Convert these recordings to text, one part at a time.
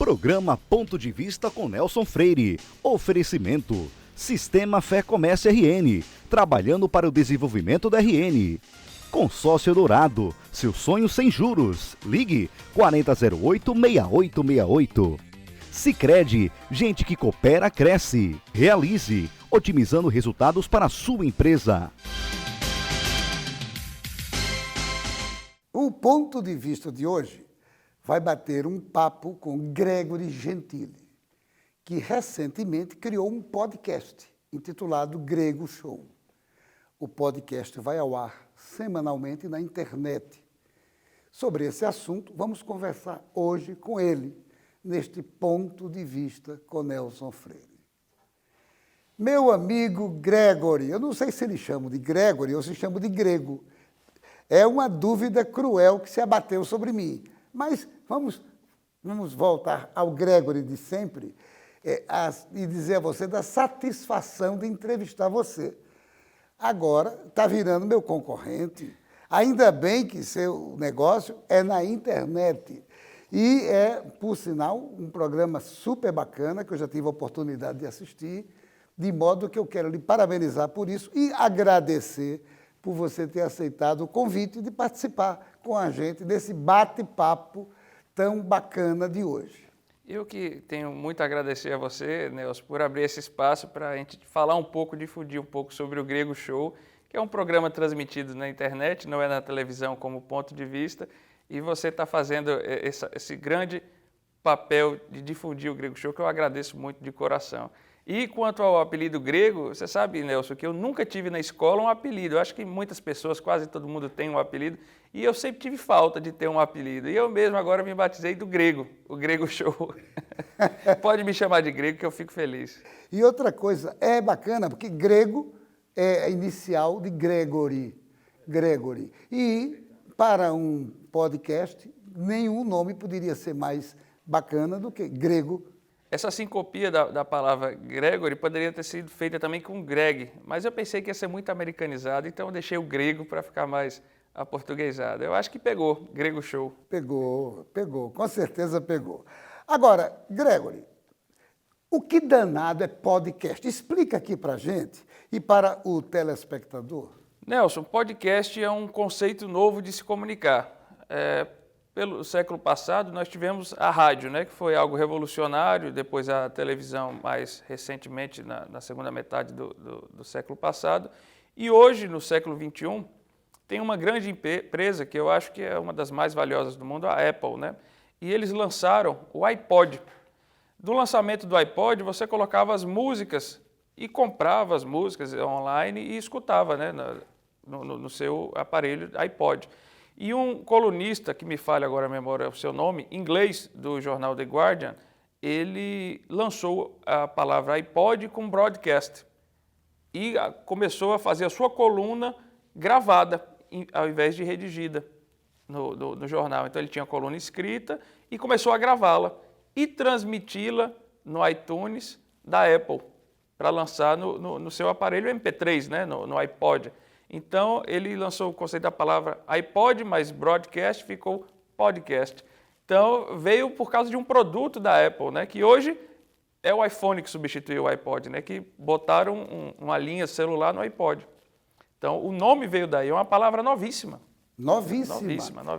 Programa Ponto de Vista com Nelson Freire. Oferecimento. Sistema Fé Comércio RN. Trabalhando para o desenvolvimento da RN. Consórcio Dourado. Seu sonho sem juros. Ligue 4008-6868. Sicredi. Gente que coopera, cresce. Realize. Otimizando resultados para a sua empresa. O ponto de vista de hoje vai bater um papo com Gregory Gentili, que recentemente criou um podcast intitulado Grego Show. O podcast vai ao ar semanalmente na internet. Sobre esse assunto, vamos conversar hoje com ele, neste ponto de vista com Nelson Freire. Meu amigo Gregory, eu não sei se eles chamam de Gregory ou se chamam de Grego. É uma dúvida cruel que se abateu sobre mim. Mas vamos voltar ao Gregory de sempre e dizer a você da satisfação de entrevistar você. Agora está virando meu concorrente. Ainda bem que seu negócio é na internet. E é, por sinal, um programa super bacana que eu já tive a oportunidade de assistir, de modo que eu quero lhe parabenizar por isso e agradecer por você ter aceitado o convite de participar com a gente desse bate-papo tão bacana de hoje. Eu que tenho muito a agradecer a você, Nelson, por abrir esse espaço para a gente falar um pouco, difundir um pouco sobre o Grego Show, que é um programa transmitido na internet, não é na televisão como ponto de vista, e você está fazendo esse grande papel de difundir o Grego Show, que eu agradeço muito de coração. E quanto ao apelido grego, você sabe, Nelson, que eu nunca tive na escola um apelido. Eu acho que muitas pessoas, quase todo mundo tem um apelido, e eu sempre tive falta de ter um apelido. E eu mesmo agora me batizei do Grego, o Grego Show. Pode me chamar de Grego que eu fico feliz. E outra coisa, é bacana, porque grego é a inicial de Gregory. Gregory. E para um podcast, nenhum nome poderia ser mais bacana do que Grego. Essa sincopia da palavra Gregory poderia ter sido feita também com Greg, mas eu pensei que ia ser muito americanizado, então eu deixei o grego para ficar mais aportuguesado. Eu acho que pegou, Grego Show. Pegou, com certeza pegou. Agora, Gregory, o que danado é podcast? Explica aqui para a gente e para o telespectador. Nelson, podcast é um conceito novo de se comunicar. Pelo século passado, nós tivemos a rádio, né, que foi algo revolucionário, depois a televisão mais recentemente, na segunda metade do século passado, e hoje, no século XXI, tem uma grande empresa, que eu acho que é uma das mais valiosas do mundo, a Apple, né, e eles lançaram o iPod. Do lançamento do iPod, você colocava as músicas e comprava as músicas online e escutava, né, no seu aparelho iPod. E um colunista, que me falha agora a memória o seu nome, inglês, do jornal The Guardian, ele lançou a palavra iPod com broadcast e começou a fazer a sua coluna gravada, ao invés de redigida no jornal. Então ele tinha a coluna escrita e começou a gravá-la e transmiti-la no iTunes da Apple, para lançar no seu aparelho MP3, né, no iPod. Então, ele lançou o conceito da palavra iPod, mas broadcast ficou podcast. Então, veio por causa de um produto da Apple, né, que hoje é o iPhone que substituiu o iPod, né, que botaram uma linha celular no iPod. Então, o nome veio daí, é uma palavra novíssima. Novíssima.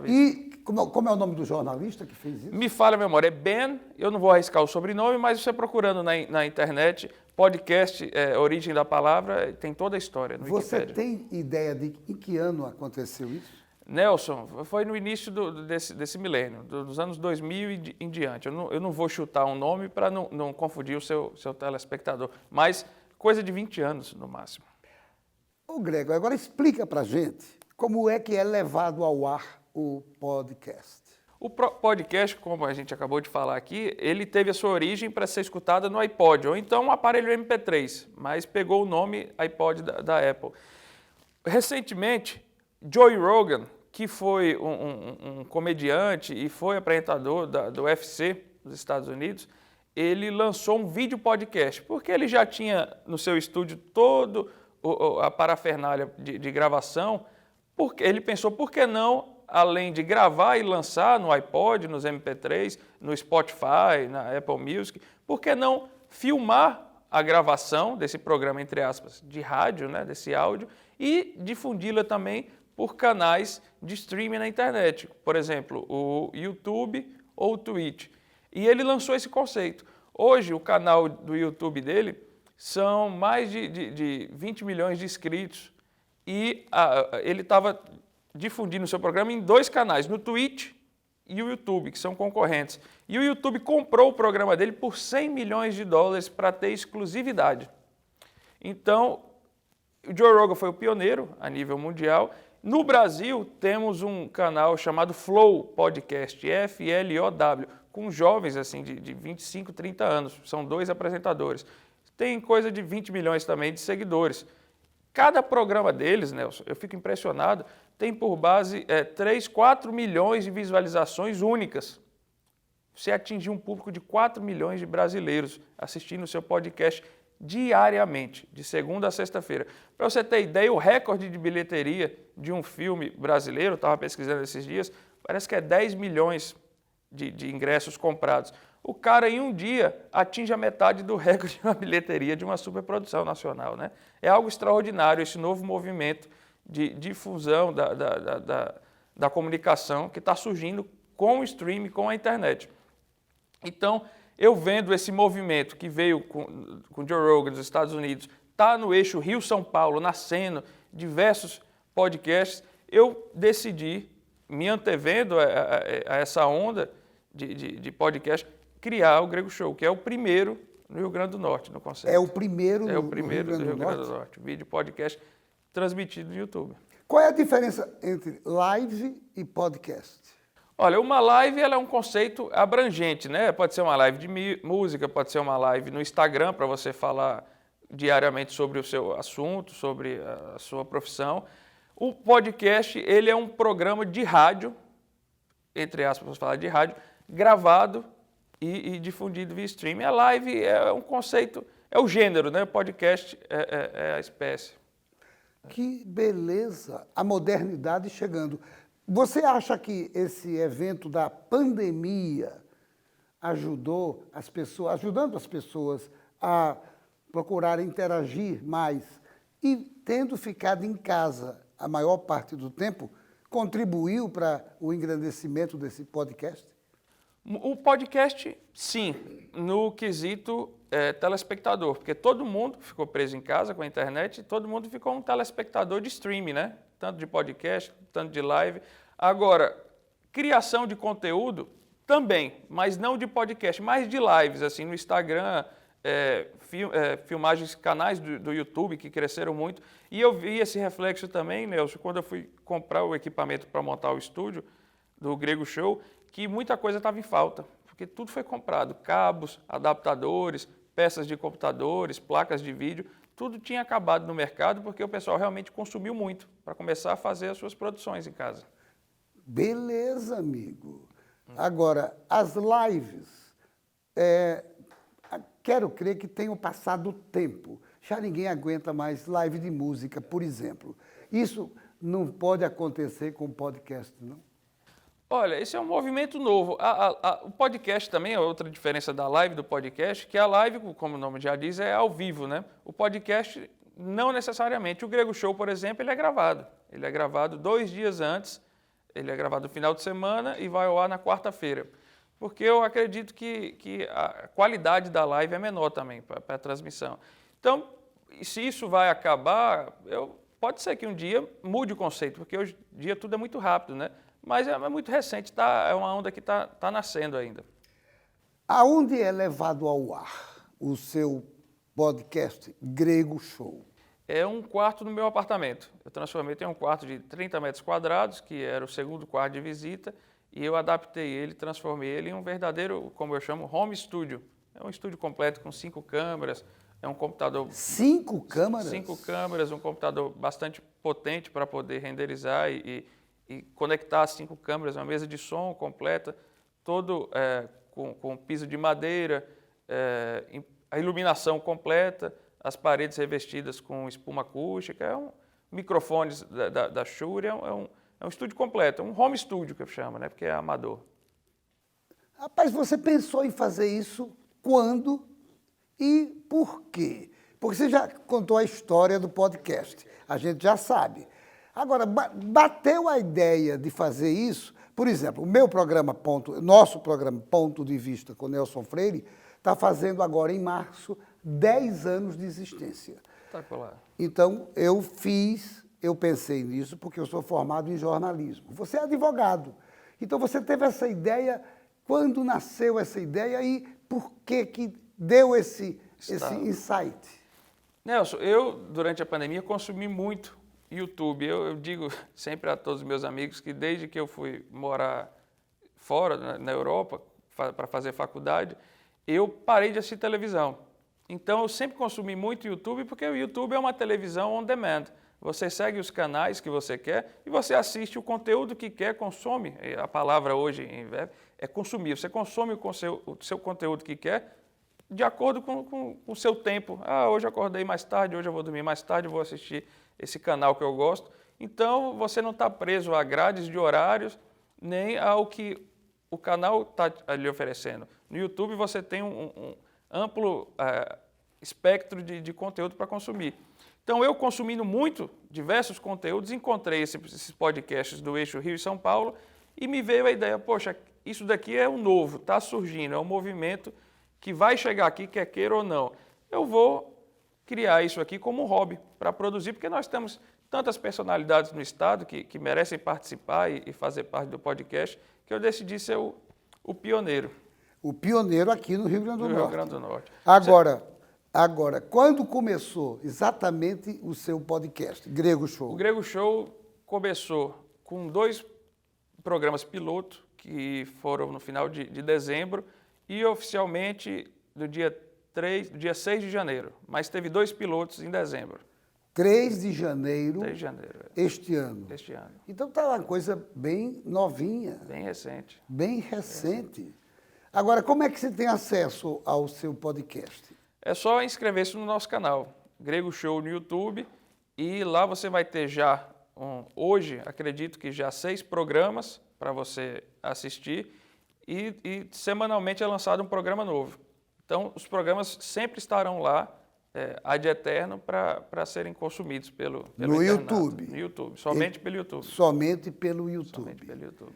E como é o nome do jornalista que fez isso? Me falha a memória, é Ben, eu não vou arriscar o sobrenome, mas você procurando na internet, podcast, origem da palavra, tem toda a história no Você Wikipedia. tem ideia de em que ano aconteceu isso? Nelson, foi no início desse milênio, dos anos 2000 e em diante. Eu não vou chutar um nome para não confundir o seu telespectador, mas coisa de 20 anos no máximo. Ô Grego, agora explica para a gente como é que é levado ao ar o podcast. O podcast, como a gente acabou de falar aqui, ele teve a sua origem para ser escutada no iPod, ou então um aparelho MP3, mas pegou o nome iPod da Apple. Recentemente, Joe Rogan, que foi um comediante e foi apresentador do UFC dos Estados Unidos, ele lançou um vídeo podcast, porque ele já tinha no seu estúdio todo a parafernália de gravação, porque ele pensou, por que não além de gravar e lançar no iPod, nos MP3, no Spotify, na Apple Music, por que não filmar a gravação desse programa, entre aspas, de rádio, né, desse áudio, e difundi-la também por canais de streaming na internet, por exemplo, o YouTube ou o Twitch. E ele lançou esse conceito. Hoje, o canal do YouTube dele são mais de 20 milhões de inscritos e ele estava difundindo o seu programa em 2 canais, no Twitch e o YouTube, que são concorrentes. E o YouTube comprou o programa dele por 100 milhões de dólares para ter exclusividade. Então, o Joe Rogan foi o pioneiro a nível mundial. No Brasil, temos um canal chamado Flow Podcast, F-L-O-W, com jovens assim, de 25, 30 anos. São 2 apresentadores. Tem coisa de 20 milhões também de seguidores. Cada programa deles, Nelson, eu fico impressionado, tem por base 3, 4 milhões de visualizações únicas. Você atingiu um público de 4 milhões de brasileiros assistindo o seu podcast diariamente, de segunda a sexta-feira. Para você ter ideia, o recorde de bilheteria de um filme brasileiro, estava pesquisando esses dias, parece que é 10 milhões de ingressos comprados. O cara, em um dia, atinge a metade do recorde de uma bilheteria de uma superprodução nacional, né? É algo extraordinário esse novo movimento de difusão da comunicação que está surgindo com o streaming, com a internet. Então, eu vendo esse movimento que veio com Joe Rogan dos Estados Unidos, está no eixo Rio-São Paulo, nascendo diversos podcasts, eu decidi, me antevendo a essa onda de podcast, criar o Grego Show, que é o primeiro no Rio Grande do Norte, no conceito. É o primeiro do Rio Grande do Norte. Vídeo podcast transmitido no YouTube. Qual é a diferença entre live e podcast? Olha, uma live ela é um conceito abrangente, né? Pode ser uma live de música, pode ser uma live no Instagram para você falar diariamente sobre o seu assunto, sobre a sua profissão. O podcast, ele é um programa de rádio, entre aspas, vamos falar de rádio, gravado e difundido via streaming. A live é um conceito, é o gênero, né? O podcast é a espécie. Que beleza! A modernidade chegando. Você acha que esse evento da pandemia ajudando as pessoas a procurar interagir mais e, tendo ficado em casa a maior parte do tempo, contribuiu para o engrandecimento desse podcast? O podcast, sim, no quesito telespectador, porque todo mundo ficou preso em casa com a internet e todo mundo ficou um telespectador de streaming, né? Tanto de podcast, tanto de live. Agora, criação de conteúdo também, mas não de podcast, mas de lives, assim, no Instagram, filmagens, canais do YouTube que cresceram muito. E eu vi esse reflexo também, Nelson, quando eu fui comprar o equipamento para montar o estúdio do Grego Show, que muita coisa estava em falta, porque tudo foi comprado, cabos, adaptadores, peças de computadores, placas de vídeo, tudo tinha acabado no mercado porque o pessoal realmente consumiu muito para começar a fazer as suas produções em casa. Beleza, amigo. Agora, as lives, quero crer que tenham passado o tempo. Já ninguém aguenta mais live de música, por exemplo. Isso não pode acontecer com o podcast, não? Olha, esse é um movimento novo. O podcast também é outra diferença da live do podcast, que a live, como o nome já diz, é ao vivo, né? O podcast, não necessariamente. O Grego Show, por exemplo, ele é gravado. Ele é gravado 2 dias antes, ele é gravado no final de semana e vai ao ar na quarta-feira. Porque eu acredito que a qualidade da live é menor também para a transmissão. Então, se isso vai acabar, pode ser que um dia mude o conceito, porque hoje em dia tudo é muito rápido, né? Mas é muito recente, é uma onda que está nascendo ainda. Aonde é levado ao ar o seu podcast Grego Show? É um quarto no meu apartamento. Eu transformei em um quarto de 30 metros quadrados, que era o segundo quarto de visita, e eu adaptei ele, transformei ele em um verdadeiro, como eu chamo, home studio. É um estúdio completo com 5 câmeras, é um computador... 5 câmeras? 5 câmeras, um computador bastante potente para poder renderizar e conectar as 5 câmeras, uma mesa de som completa, todo com piso de madeira, a iluminação completa, as paredes revestidas com espuma acústica, microfones da Shure, É um estúdio completo, um home studio que eu chamo, né? Porque é amador. Rapaz, você pensou em fazer isso quando e por quê? Porque você já contou a história do podcast, a gente já sabe. Agora, bateu a ideia de fazer isso, por exemplo, nosso programa Ponto de Vista com Nelson Freire, está fazendo agora em março 10 anos de existência. Tá por lá. Então, eu pensei nisso porque eu sou formado em jornalismo. Você é advogado. Então, você teve essa ideia, quando nasceu essa ideia e por que deu esse insight? Nelson, eu, durante a pandemia, consumi muito YouTube. Eu digo sempre a todos os meus amigos que desde que eu fui morar fora, na Europa, para fazer faculdade, eu parei de assistir televisão. Então, eu sempre consumi muito YouTube, porque o YouTube é uma televisão on demand. Você segue os canais que você quer e você assiste o conteúdo que quer, consome. A palavra hoje em verbo é consumir. Você consome o seu conteúdo que quer de acordo com o seu tempo. Hoje eu acordei mais tarde, hoje eu vou dormir mais tarde, eu vou assistir esse canal que eu gosto. Então, você não está preso a grades de horários, nem ao que o canal está lhe oferecendo. No YouTube, você tem um amplo espectro de conteúdo para consumir. Então, eu consumindo muito, diversos conteúdos, encontrei esses podcasts do Eixo Rio e São Paulo e me veio a ideia, poxa, isso daqui é um novo, está surgindo, é um movimento que vai chegar aqui, quer queira ou não. Eu vou criar isso aqui como um hobby para produzir, porque nós temos tantas personalidades no estado que merecem participar e fazer parte do podcast, que eu decidi ser o pioneiro. O pioneiro aqui no Rio Grande do Norte. Rio Grande do Norte. Agora, quando começou exatamente o seu podcast, Grego Show? O Grego Show começou com 2 programas piloto, que foram no final de dezembro, e oficialmente do dia 6 de janeiro. Mas teve 2 pilotos em dezembro. 3 de janeiro, este ano. Então está uma coisa bem novinha. Bem recente. Bem recente. Agora, como é que você tem acesso ao seu podcast? É só inscrever-se no nosso canal, Grego Show no YouTube, e lá você vai ter já, hoje, acredito que já 6 programas para você assistir, e semanalmente é lançado um programa novo. Então, os programas sempre estarão lá, ad eterno, para serem consumidos pelo no internato. YouTube? No YouTube, somente pelo YouTube. Somente pelo YouTube. Somente pelo YouTube.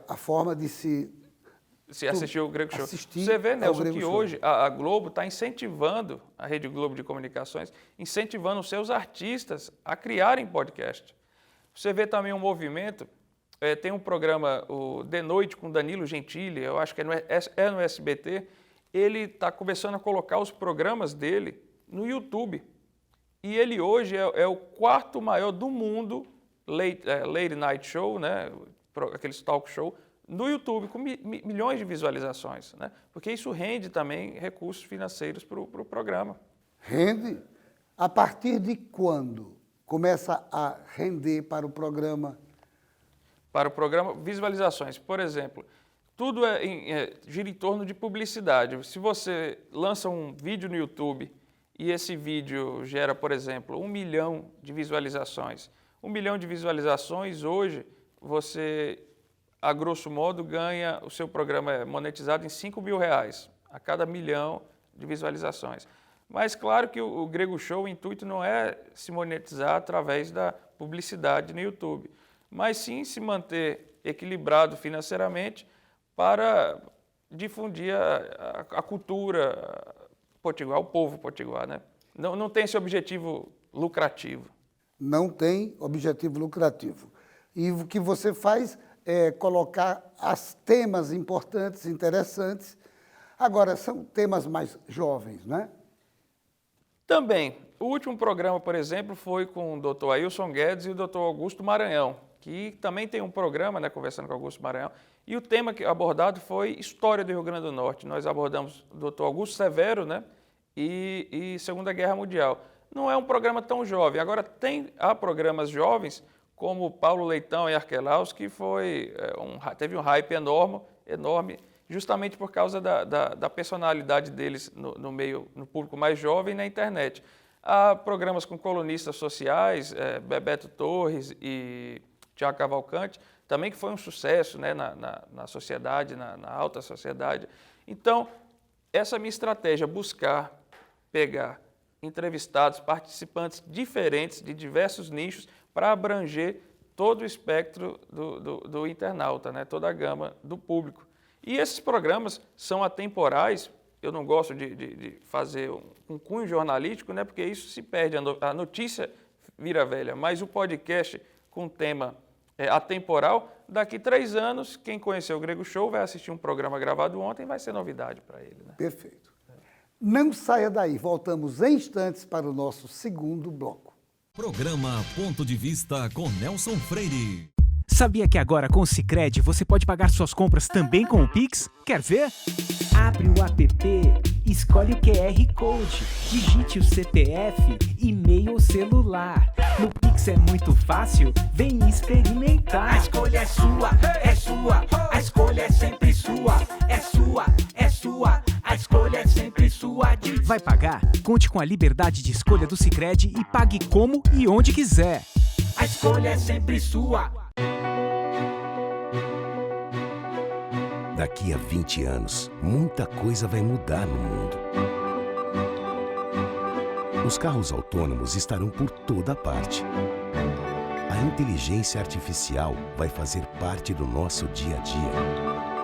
A forma de se assistir o Grego Show. Você vê, Nelson, que hoje a Globo está incentivando, a Rede Globo de Comunicações, incentivando os seus artistas a criarem podcast. Você vê também um movimento, tem um programa, o De Noite com Danilo Gentili, eu acho que é no SBT, ele está começando a colocar os programas dele no YouTube. E ele hoje é o 4º maior do mundo, late night show, né? Aqueles talk show, no YouTube, com milhões de visualizações, né? Porque isso rende também recursos financeiros para o programa. Rende? A partir de quando começa a render para o programa? Para o programa, visualizações. Por exemplo, tudo gira em torno de publicidade. Se você lança um vídeo no YouTube e esse vídeo gera, por exemplo, 1 milhão de visualizações. 1 milhão de visualizações, hoje, você, a grosso modo, ganha, o seu programa é monetizado em R$5.000 a cada 1 milhão de visualizações. Mas, claro que o Grego Show, o intuito não é se monetizar através da publicidade no YouTube, mas sim se manter equilibrado financeiramente para difundir a cultura potiguar, o povo potiguar, né? Não tem esse objetivo lucrativo. Não tem objetivo lucrativo. E o que você faz é colocar os temas importantes, interessantes. Agora, são temas mais jovens, né? Também. O último programa, por exemplo, foi com o Dr. Ailson Guedes e o Dr. Augusto Maranhão, que também tem um programa, né, conversando com o Augusto Maranhão, e o tema abordado foi História do Rio Grande do Norte. Nós abordamos o Dr. Augusto Severo, né, e Segunda Guerra Mundial. Não é um programa tão jovem. Agora, há programas jovens, como o Paulo Leitão e Arquelaus, que teve um hype enorme, justamente por causa da personalidade deles no público mais jovem e na internet. Há programas com colunistas sociais, Bebeto Torres e Tiago Cavalcante, também que foi um sucesso, né, na sociedade, na alta sociedade. Então, essa minha estratégia, buscar pegar entrevistados, participantes diferentes de diversos nichos para abranger todo o espectro do internauta, né? Toda a gama do público. E esses programas são atemporais. Eu não gosto de fazer um cunho jornalístico, né? Porque isso se perde, a notícia vira velha, mas o podcast com tema atemporal, daqui 3 anos, quem conheceu o Grego Show vai assistir um programa gravado ontem, vai ser novidade para ele. Né? Perfeito. Não saia daí, voltamos em instantes para o nosso segundo bloco. Programa Ponto de Vista com Nelson Freire. Sabia que agora com o Sicredi você pode pagar suas compras também com o Pix? Quer ver? Abre o app, escolhe o QR Code, digite o CPF, e-mail ou celular. No Pix é muito fácil, vem experimentar. A escolha é sua, a escolha é sempre sua, é sua, a escolha é sempre sua. Vai pagar? Conte com a liberdade de escolha do Sicredi e pague como e onde quiser. A escolha é sempre sua. Daqui a 20 anos, muita coisa vai mudar no mundo. Os carros autônomos estarão por toda parte. A inteligência artificial vai fazer parte do nosso dia a dia.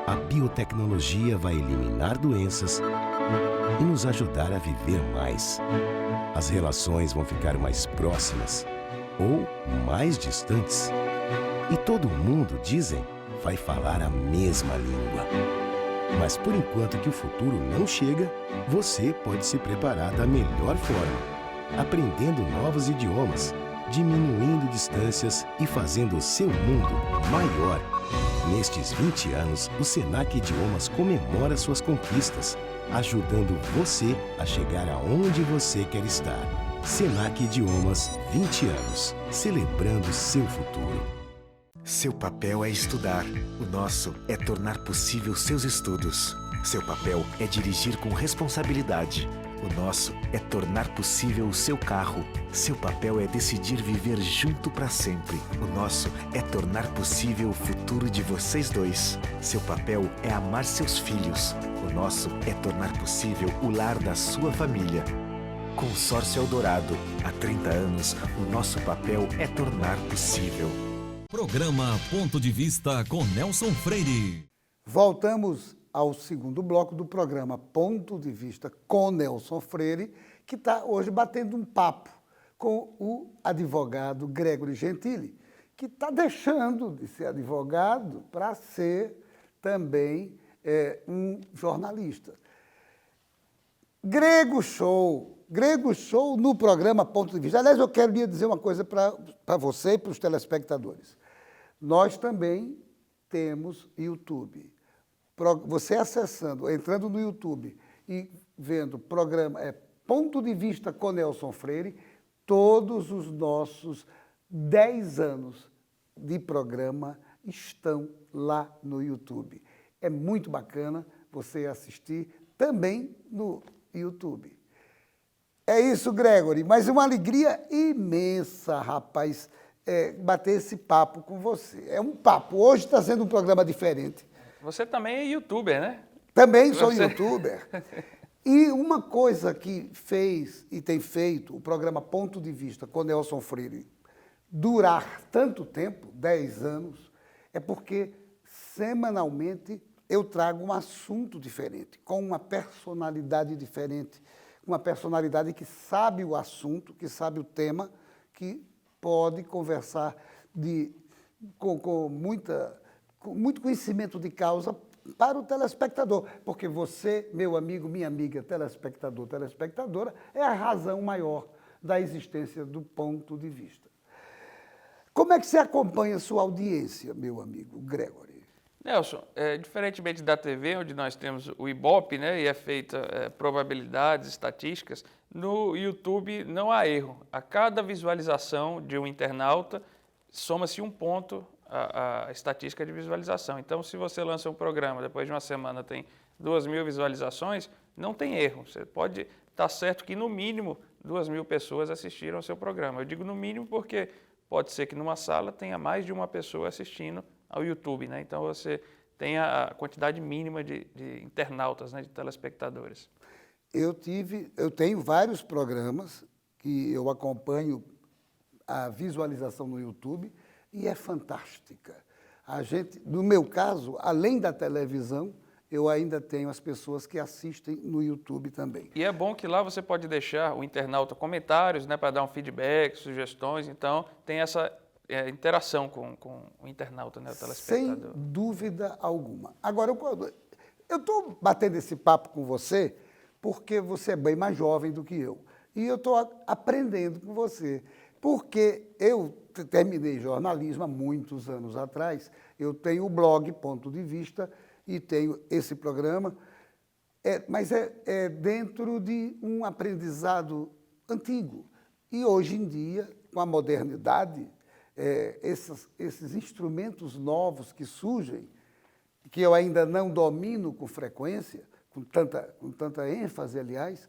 A biotecnologia vai eliminar doenças e nos ajudar a viver mais. As relações vão ficar mais próximas ou mais distantes. E todo mundo, dizem, vai falar a mesma língua. Mas por enquanto que o futuro não chega, você pode se preparar da melhor forma, aprendendo novos idiomas, diminuindo distâncias e fazendo o seu mundo maior. Nestes 20 anos, o Senac Idiomas comemora suas conquistas, ajudando você a chegar aonde você quer estar. Senac Idiomas, 20 anos, celebrando seu futuro. Seu papel é estudar. O nosso é tornar possível seus estudos. Seu papel é dirigir com responsabilidade. O nosso é tornar possível o seu carro. Seu papel é decidir viver junto para sempre. O nosso é tornar possível o futuro de vocês dois. Seu papel é amar seus filhos. O nosso é tornar possível o lar da sua família. Consórcio Eldorado. Há 30 anos, o nosso papel é tornar possível. Programa Ponto de Vista com Nelson Freire. Voltamos ao segundo bloco do programa Ponto de Vista com Nelson Freire, que está hoje batendo um papo com o advogado Gregory Gentili, que está deixando de ser advogado para ser também um jornalista. Grego Show no programa Ponto de Vista. Aliás, eu queria dizer uma coisa para você e para os telespectadores. Nós também temos YouTube. Você acessando, entrando no YouTube e vendo o programa Ponto de Vista com Nelson Freire, todos os nossos 10 anos de programa estão lá no YouTube. É muito bacana você assistir também no YouTube. É isso, Gregory, mas uma alegria imensa, rapaz, bater esse papo com você. É um papo. Hoje está sendo um programa diferente. Você também é youtuber, né? Também sou youtuber. E uma coisa que fez e tem feito o programa Ponto de Vista com Nelson Freire durar tanto tempo, 10 anos, é porque semanalmente eu trago um assunto diferente, com uma personalidade diferente, uma personalidade que sabe o assunto, que sabe o tema, que pode conversar com muito conhecimento de causa para o telespectador, porque você, meu amigo, minha amiga, telespectador, telespectadora, é a razão maior da existência do Ponto de Vista. Como é que você acompanha a sua audiência, meu amigo Gregory? Nelson, diferentemente da TV, onde nós temos o Ibope, né, e é feita probabilidades, estatísticas, no YouTube não há erro. A cada visualização de um internauta, soma-se um ponto a estatística de visualização. Então, se você lança um programa, depois de uma semana tem 2.000 visualizações, não tem erro. Você pode estar certo que, no mínimo, 2.000 pessoas assistiram ao seu programa. Eu digo no mínimo porque pode ser que numa sala tenha mais de uma pessoa assistindo ao YouTube, né? Então você tem a quantidade mínima de internautas, né, de telespectadores. Eu tenho vários programas que eu acompanho a visualização no YouTube e é fantástica. No meu caso, além da televisão, eu ainda tenho as pessoas que assistem no YouTube também. E é bom que lá você pode deixar o internauta comentários, né, para dar um feedback, sugestões. Então, tem essa interação com o internauta, né, o telespectador. Sem dúvida alguma. Agora, eu estou batendo esse papo com você porque você é bem mais jovem do que eu. E eu estou aprendendo com você. Porque eu terminei jornalismo há muitos anos atrás. Eu tenho o blog Ponto de Vista e tenho esse programa, mas é dentro de um aprendizado antigo. E hoje em dia, com a modernidade, esses instrumentos novos que surgem, que eu ainda não domino com frequência, com tanta ênfase, aliás,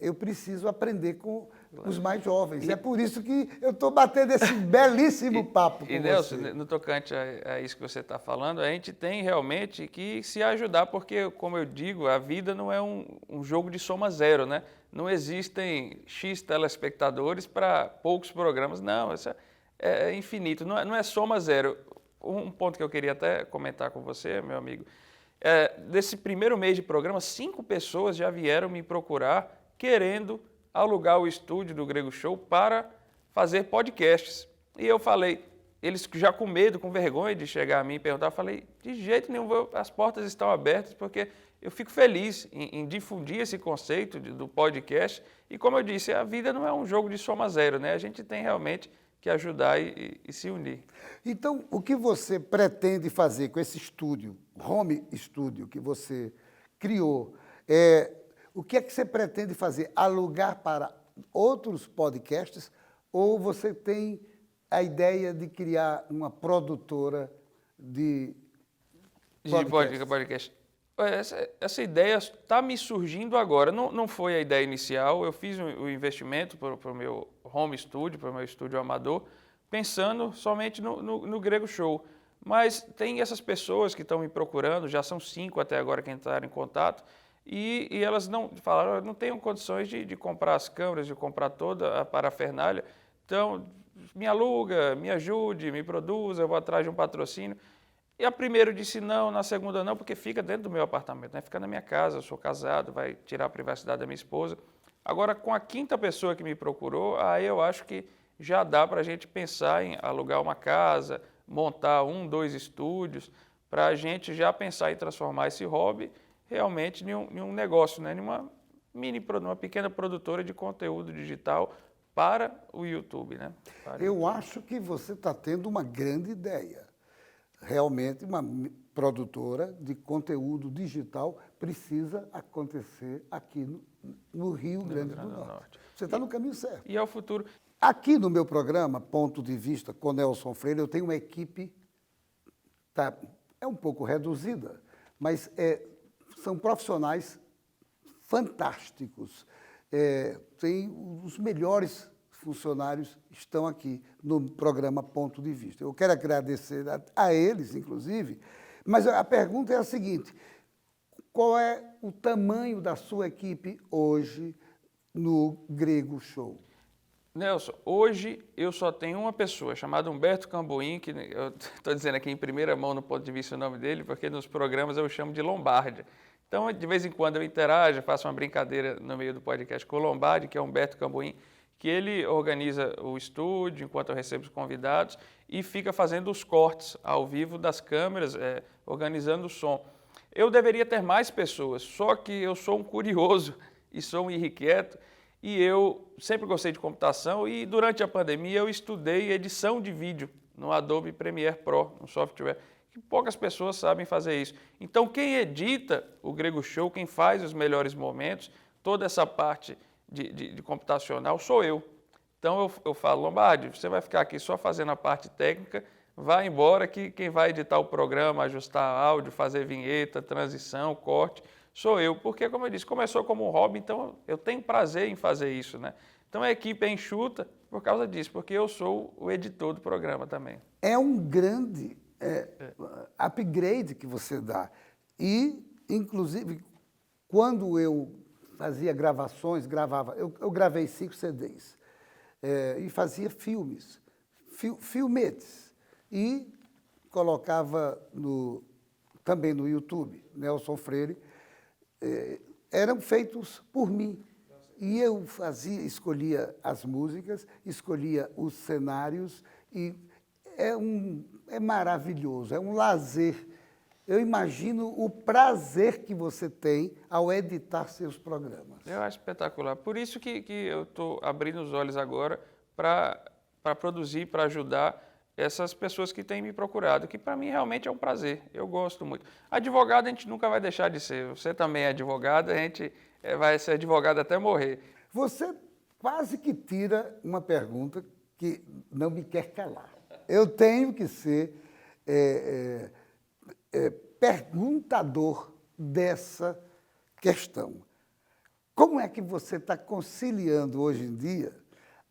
eu preciso aprender com os mais jovens. É por isso que eu estou batendo esse belíssimo papo com Nelson, você. no tocante a isso que você está falando, a gente tem realmente que se ajudar, porque, como eu digo, a vida não é um jogo de soma zero, né? Não existem X telespectadores para poucos programas, não, isso é infinito, não é soma zero. Um ponto que eu queria até comentar com você, meu amigo, desse primeiro mês de programa, 5 pessoas já vieram me procurar querendo alugar o estúdio do Grego Show para fazer podcasts. E eu falei, eles já com medo, com vergonha de chegar a mim e perguntar, eu falei, de jeito nenhum, as portas estão abertas, porque eu fico feliz em difundir esse conceito do podcast. E como eu disse, a vida não é um jogo de soma zero, né? A gente tem realmente que ajudar e se unir. Então, o que você pretende fazer com esse estúdio, home studio que você criou, o que é que você pretende fazer? Alugar para outros podcasts ou você tem a ideia de criar uma produtora de podcast? Essa ideia está me surgindo agora. Não foi a ideia inicial. Eu fiz o investimento para o meu home studio, para o meu estúdio amador, pensando somente no Grego Show. Mas tem essas pessoas que estão me procurando, já são 5 até agora que entraram em contato, e elas falaram, não tenho condições de comprar as câmeras, de comprar toda a parafernália, então me aluga, me ajude, me produza, eu vou atrás de um patrocínio. E a primeira disse não, na segunda não, porque fica dentro do meu apartamento, né? Fica na minha casa, eu sou casado, vai tirar a privacidade da minha esposa. Agora, com a 5ª pessoa que me procurou, aí eu acho que já dá para a gente pensar em alugar uma casa, montar 1, 2 estúdios, para a gente já pensar em transformar esse hobby realmente em um negócio, né? Em uma pequena produtora de conteúdo digital para o YouTube, né? Eu acho que você está tendo uma grande ideia. Realmente, uma produtora de conteúdo digital precisa acontecer aqui no Rio Grande do Norte. Você está no caminho certo. E é o futuro. Aqui no meu programa, Ponto de Vista, com Nelson Freire, eu tenho uma equipe, é um pouco reduzida, mas são profissionais fantásticos. Tem os melhores funcionários estão aqui no programa Ponto de Vista. Eu quero agradecer a eles, inclusive, mas a pergunta é a seguinte, qual é o tamanho da sua equipe hoje no Grego Show? Nelson, hoje eu só tenho uma pessoa, chamada Humberto Cambuim, que eu estou dizendo aqui em primeira mão no Ponto de Vista o nome dele, porque nos programas eu chamo de Lombardi. Então, de vez em quando eu interajo, faço uma brincadeira no meio do podcast com o Lombardi, que é Humberto Cambuim, que ele organiza o estúdio enquanto eu recebo os convidados e fica fazendo os cortes ao vivo das câmeras, organizando o som. Eu deveria ter mais pessoas, só que eu sou um curioso e sou um irrequieto e eu sempre gostei de computação e durante a pandemia eu estudei edição de vídeo no Adobe Premiere Pro, um software que poucas pessoas sabem fazer isso. Então quem edita o Grego Show, quem faz os melhores momentos, toda essa parte de computacional sou eu. Então eu falo, Lombardi, você vai ficar aqui só fazendo a parte técnica, vai embora que quem vai editar o programa, ajustar áudio, fazer vinheta, transição, corte, sou eu. Porque, como eu disse, começou como um hobby, então eu tenho prazer em fazer isso, né? Então a equipe é enxuta por causa disso, porque eu sou o editor do programa também. É um grande upgrade que você dá. E, inclusive, quando eu fazia gravações, eu gravei 5 CDs e fazia filmes, filmetes, e colocava também no YouTube, Nelson Freire, eram feitos por mim. E eu escolhia as músicas, escolhia os cenários, e é maravilhoso, é um lazer. Eu imagino o prazer que você tem ao editar seus programas. Eu acho espetacular. Por isso que eu estou abrindo os olhos agora para produzir, para ajudar essas pessoas que têm me procurado, que para mim realmente é um prazer, eu gosto muito. Advogado a gente nunca vai deixar de ser, você também é advogado, a gente vai ser advogado até morrer. Você quase que tira uma pergunta que não me quer calar. Eu tenho que ser perguntador dessa questão. Como é que você está conciliando hoje em dia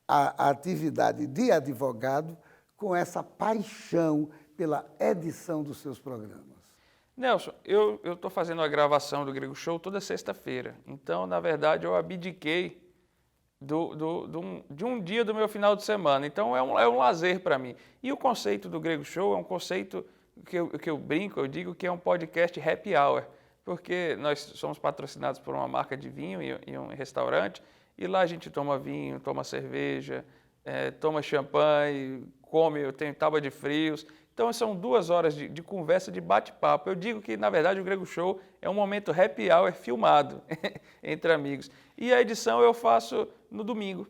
a atividade de advogado com essa paixão pela edição dos seus programas? Nelson, eu estou fazendo a gravação do Grego Show toda sexta-feira. Então, na verdade, eu abdiquei de um dia do meu final de semana. Então, é um lazer para mim. E o conceito do Grego Show é um conceito que eu brinco, eu digo que é um podcast happy hour, porque nós somos patrocinados por uma marca de vinho e um restaurante, e lá a gente toma vinho, toma cerveja, toma champanhe, come, eu tenho tábua de frios. Então, são 2 horas de conversa, de bate-papo. Eu digo que, na verdade, o Grego Show é um momento happy hour filmado entre amigos. E a edição eu faço no domingo.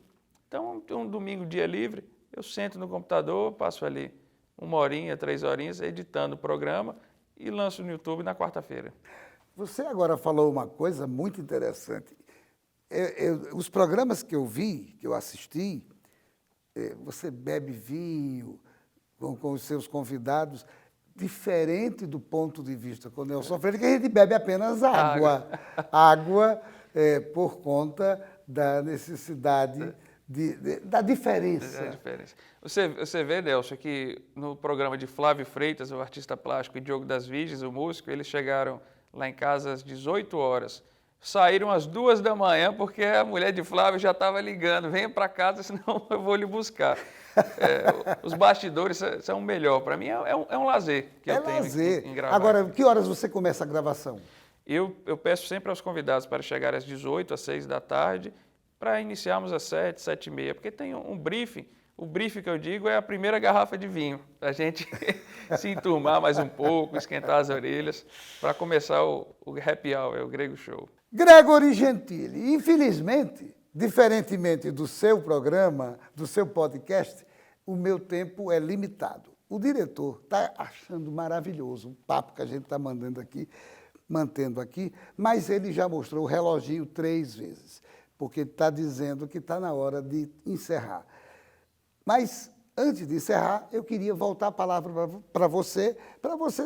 Então, um domingo, dia livre, eu sento no computador, passo ali 1 horinha, 3 horinhas, editando o programa e lanço no YouTube na quarta-feira. Você agora falou uma coisa muito interessante. Os programas que eu vi, que eu assisti, você bebe vinho com os seus convidados, diferente do ponto de vista com o Nelson Freire, que a gente bebe apenas água. Água por conta da necessidade, da diferença. Você vê, Nelson, que no programa de Flávio Freitas, o artista plástico, e Diogo das Virgens, o músico, eles chegaram lá em casa às 18 horas. Saíram às 2 da manhã porque a mulher de Flávio já estava ligando, venha para casa, senão eu vou lhe buscar. Os bastidores são o melhor. Para mim é um lazer que eu tenho em gravar. Agora, que horas você começa a gravação? Eu peço sempre aos convidados para chegar às 18, às 6 da tarde, para iniciarmos às 7, 7h30, porque tem um briefing. O briefing que eu digo é a primeira garrafa de vinho, para a gente se enturmar mais um pouco, esquentar as orelhas, para começar o happy hour, o Grego Show. Gregory Gentili, infelizmente, diferentemente do seu programa, do seu podcast, o meu tempo é limitado. O diretor está achando maravilhoso o papo que a gente está mantendo aqui, mas ele já mostrou o reloginho 3 vezes, porque está dizendo que está na hora de encerrar. Mas, antes de encerrar, eu queria voltar a palavra para você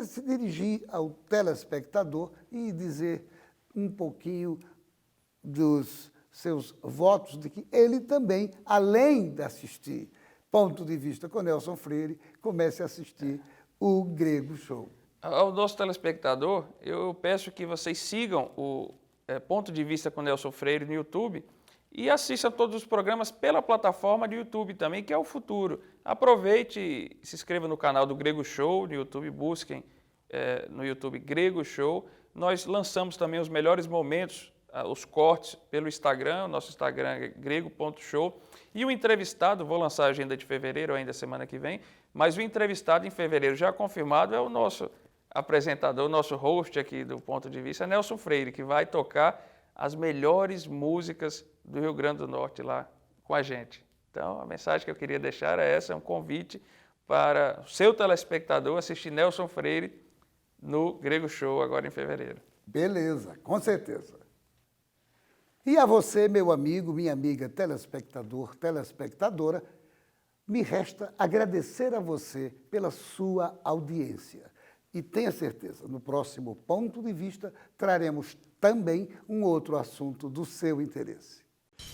se dirigir ao telespectador e dizer um pouquinho dos seus votos de que ele também, além de assistir Ponto de Vista com Nelson Freire, comece a assistir o Grego Show. Ao nosso telespectador, eu peço que vocês sigam o Ponto de Vista com Nelson Freire no YouTube e assistam todos os programas pela plataforma de YouTube também, que é o futuro. Aproveite e se inscreva no canal do Grego Show no YouTube, busquem no YouTube Grego Show. Nós lançamos também os melhores momentos, os cortes pelo Instagram, nosso Instagram é grego.show. E o entrevistado, vou lançar a agenda de fevereiro ainda semana que vem, mas o entrevistado em fevereiro já confirmado é o nosso apresentador, nosso host aqui do Ponto de Vista, Nelson Freire, que vai tocar as melhores músicas do Rio Grande do Norte lá com a gente. Então, a mensagem que eu queria deixar é essa, é um convite para o seu telespectador assistir Nelson Freire no Grego Show agora em fevereiro. Beleza, com certeza. E a você, meu amigo, minha amiga telespectador, telespectadora, me resta agradecer a você pela sua audiência. E tenha certeza, no próximo Ponto de Vista traremos também um outro assunto do seu interesse.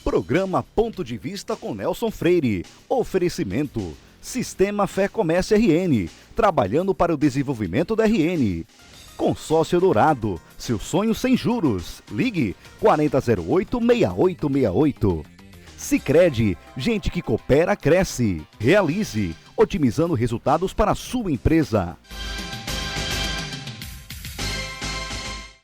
Programa Ponto de Vista com Nelson Freire. Oferecimento: Sistema Fé Comércio RN, trabalhando para o desenvolvimento da RN. Consórcio Dourado, seu sonho sem juros. Ligue 4008-6868. Sicredi, gente que coopera, cresce. Realize, otimizando resultados para a sua empresa.